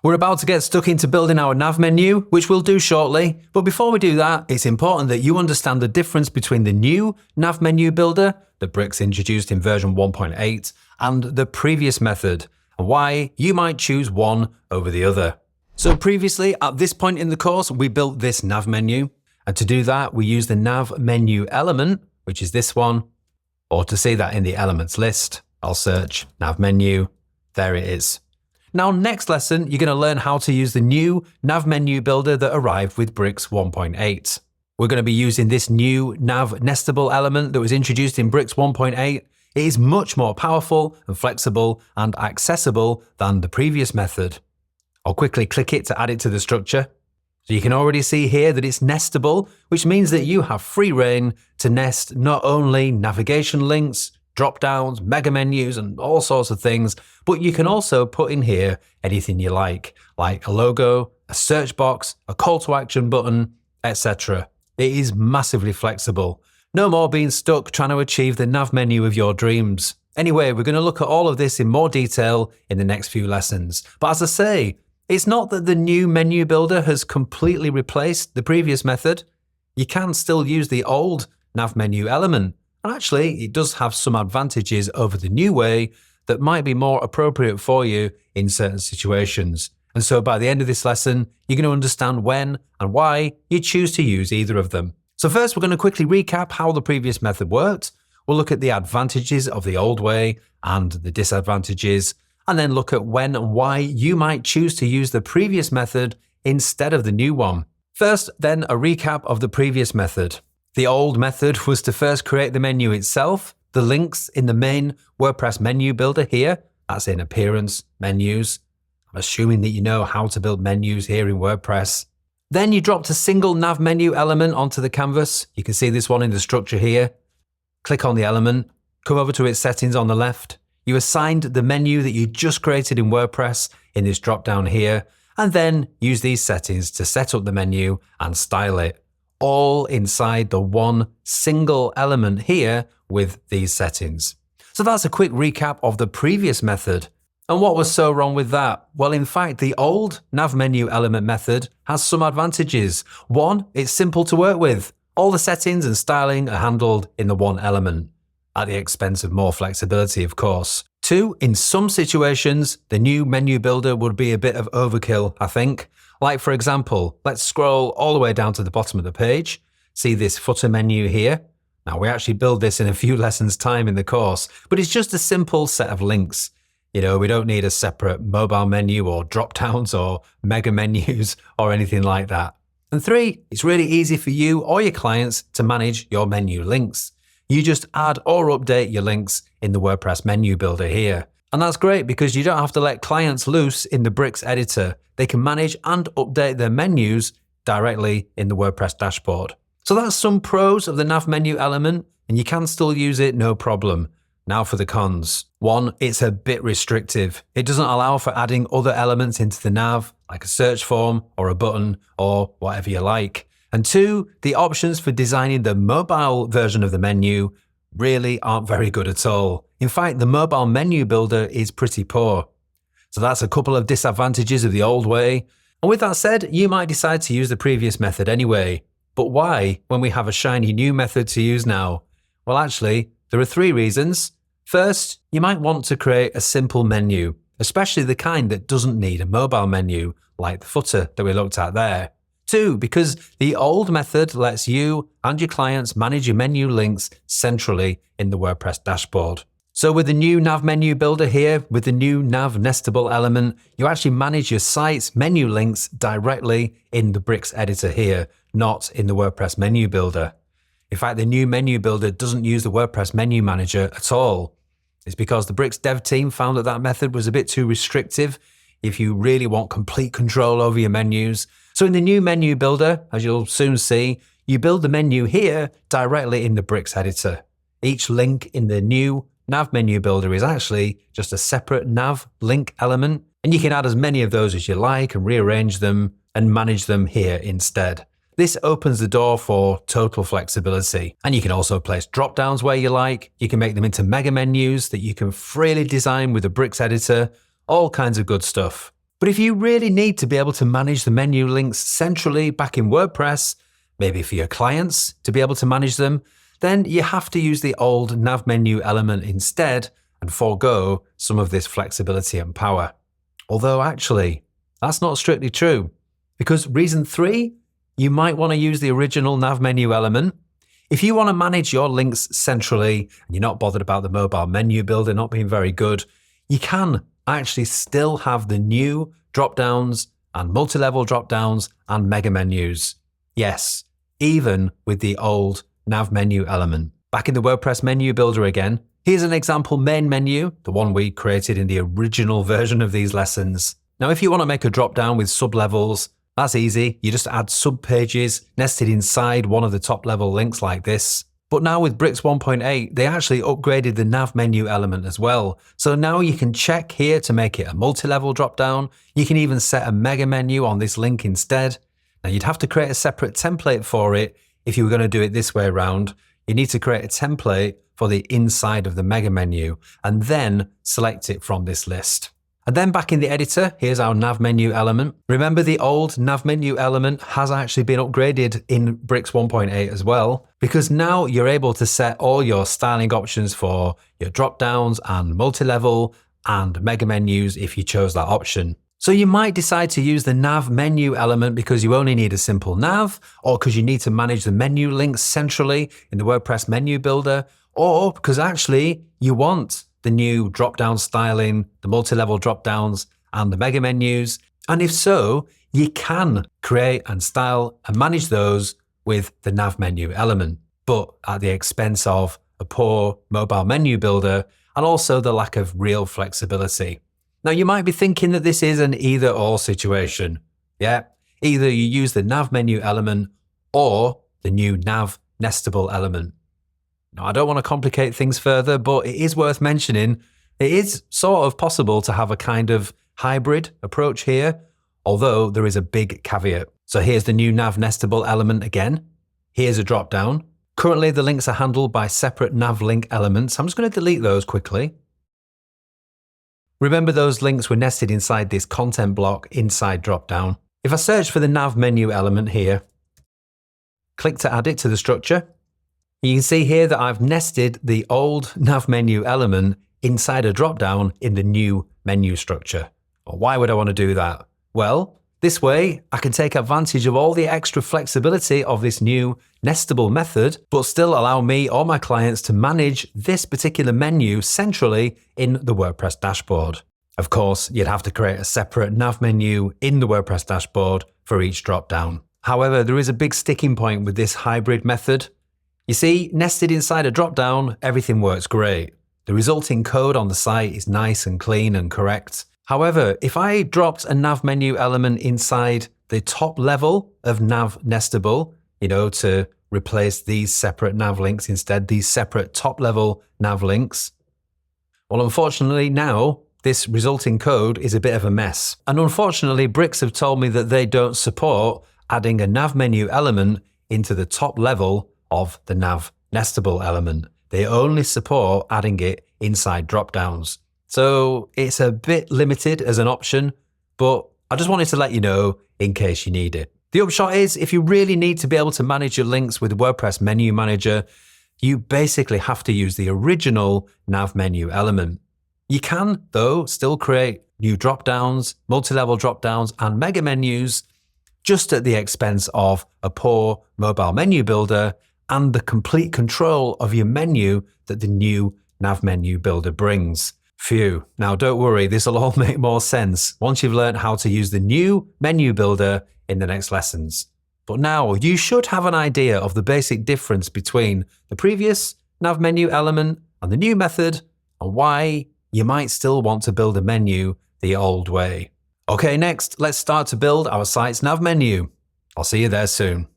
We're about to get stuck into building our nav menu, which we'll do shortly, but before we do that, it's important that you understand the difference between the new nav menu builder that Bricks introduced in version 1.8 and the previous method, and why you might choose one over the other. So previously, at this point in the course, we built this nav menu, and to do that, we use the nav menu element, which is this one, or to see that in the elements list, I'll search nav menu, there it is. Now, next lesson, you're going to learn how to use the new nav menu builder that arrived with Bricks 1.8. We're going to be using this new nav nestable element that was introduced in Bricks 1.8. It is much more powerful and flexible and accessible than the previous method. I'll quickly click it to add it to the structure. So you can already see here that it's nestable, which means that you have free reign to nest not only navigation links, drop-downs, mega menus, and all sorts of things, but you can also put in here anything you like a logo, a search box, a call to action button, etc. It is massively flexible. No more being stuck trying to achieve the nav menu of your dreams. Anyway, we're going to look at all of this in more detail in the next few lessons. But as I say, it's not that the new menu builder has completely replaced the previous method. You can still use the old nav menu element. And actually, it does have some advantages over the new way that might be more appropriate for you in certain situations. And so by the end of this lesson, you're going to understand when and why you choose to use either of them. So first, we're going to quickly recap how the previous method worked. We'll look at the advantages of the old way and the disadvantages, and then look at when and why you might choose to use the previous method instead of the new one. First, then, a recap of the previous method. The old method was to first create the menu itself, the links in the main WordPress menu builder here, that's in Appearance, Menus. I'm assuming that you know how to build menus here in WordPress. Then you dropped a single nav menu element onto the canvas. You can see this one in the structure here. Click on the element, come over to its settings on the left. You assigned the menu that you just created in WordPress in this drop down here, and then use these settings to set up the menu and style it. All inside the one single element here with these settings. So that's a quick recap of the previous method. And what was so wrong with that? Well, in fact, the old nav menu element method has some advantages. One, it's simple to work with. All the settings and styling are handled in the one element, at the expense of more flexibility, of course. Two, in some situations, the new menu builder would be a bit of overkill, I think. Like, for example, let's scroll all the way down to the bottom of the page. See this footer menu here? Now, we actually build this in a few lessons' time in the course, but it's just a simple set of links. You know, we don't need a separate mobile menu or drop-downs or mega menus or anything like that. And three, it's really easy for you or your clients to manage your menu links. You just add or update your links in the WordPress menu builder here. And that's great because you don't have to let clients loose in the Bricks editor. They can manage and update their menus directly in the WordPress dashboard. So that's some pros of the nav menu element, and you can still use it no problem. Now for the cons. One, it's a bit restrictive. It doesn't allow for adding other elements into the nav, like a search form or a button or whatever you like. And two, the options for designing the mobile version of the menu really aren't very good at all. In fact, the mobile menu builder is pretty poor. So that's a couple of disadvantages of the old way. And with that said, you might decide to use the previous method anyway. But why when we have a shiny new method to use now? Well, actually, there are three reasons. First, you might want to create a simple menu, especially the kind that doesn't need a mobile menu, like the footer that we looked at there. Two, because the old method lets you and your clients manage your menu links centrally in the WordPress dashboard. So with the new nav menu builder here, with the new nav nestable element, you actually manage your site's menu links directly in the Bricks editor here, not in the WordPress menu builder. In fact, the new menu builder doesn't use the WordPress menu manager at all. It's because the Bricks dev team found that that method was a bit too restrictive if you really want complete control over your menus. So in the new menu builder, as you'll soon see, you build the menu here directly in the Bricks editor. Each link in the new nav menu builder is actually just a separate nav link element, and you can add as many of those as you like and rearrange them and manage them here instead. This opens the door for total flexibility. And you can also place drop-downs where you like. You can make them into mega menus that you can freely design with the Bricks editor. All kinds of good stuff. But if you really need to be able to manage the menu links centrally back in WordPress, maybe for your clients to be able to manage them, then you have to use the old nav menu element instead and forego some of this flexibility and power. Although actually, that's not strictly true. Because reason 3, you might want to use the original nav menu element. If you want to manage your links centrally and you're not bothered about the mobile menu builder not being very good, you can actually still have the new drop-downs and multi-level drop-downs and mega menus. Yes, even with the old nav menu element. Back in the WordPress menu builder again, here's an example main menu, the one we created in the original version of these lessons. Now, if you want to make a drop-down with sub-levels, that's easy. You just add sub-pages nested inside one of the top-level links like this. But now with Bricks 1.8, they actually upgraded the nav menu element as well. So now you can check here to make it a multi-level drop-down. You can even set a mega menu on this link instead. Now you'd have to create a separate template for it if you were going to do it this way around. You need to create a template for the inside of the mega menu and then select it from this list. And then back in the editor, here's our nav menu element. Remember, the old nav menu element has actually been upgraded in Bricks 1.8 as well, because now you're able to set all your styling options for your drop-downs and multi-level and mega menus if you chose that option. So you might decide to use the nav menu element because you only need a simple nav, or because you need to manage the menu links centrally in the WordPress menu builder, or because actually you want the new drop-down styling, the multi-level drop-downs, and the mega menus. And if so, you can create and style and manage those with the nav menu element, but at the expense of a poor mobile menu builder and also the lack of real flexibility. Now, you might be thinking that this is an either-or situation. Yeah, either you use the nav menu element or the new nav nestable element. Now, I don't want to complicate things further, but it is worth mentioning it is sort of possible to have a kind of hybrid approach here, although there is a big caveat. So here's the new nav nestable element again. Here's a drop-down. Currently, the links are handled by separate nav link elements. I'm just going to delete those quickly. Remember, those links were nested inside this content block inside drop-down. If I search for the nav menu element here, click to add it to the structure, you can see here that I've nested the old nav menu element inside a drop-down in the new menu structure. Well, why would I want to do that? Well, this way I can take advantage of all the extra flexibility of this new nestable method, but still allow me or my clients to manage this particular menu centrally in the WordPress dashboard. Of course, you'd have to create a separate nav menu in the WordPress dashboard for each drop-down. However, there is a big sticking point with this hybrid method. You see, nested inside a drop-down, everything works great. The resulting code on the site is nice and clean and correct. However, if I dropped a nav menu element inside the top level of nav nestable, to replace these separate nav links instead, these separate top level nav links, well, unfortunately now this resulting code is a bit of a mess. And unfortunately, Bricks have told me that they don't support adding a nav menu element into the top level of the nav nestable element. They only support adding it inside drop-downs. So it's a bit limited as an option, but I just wanted to let you know in case you need it. The upshot is, if you really need to be able to manage your links with the WordPress menu manager, you basically have to use the original nav menu element. You can, though, still create new drop-downs, multi-level drop-downs, and mega menus, just at the expense of a poor mobile menu builder and the complete control of your menu that the new nav menu builder brings. Phew. Now don't worry, this will all make more sense once you've learned how to use the new menu builder in the next lessons. But now you should have an idea of the basic difference between the previous nav menu element and the new method, and why you might still want to build a menu the old way. Okay, next, let's start to build our site's nav menu. I'll see you there soon.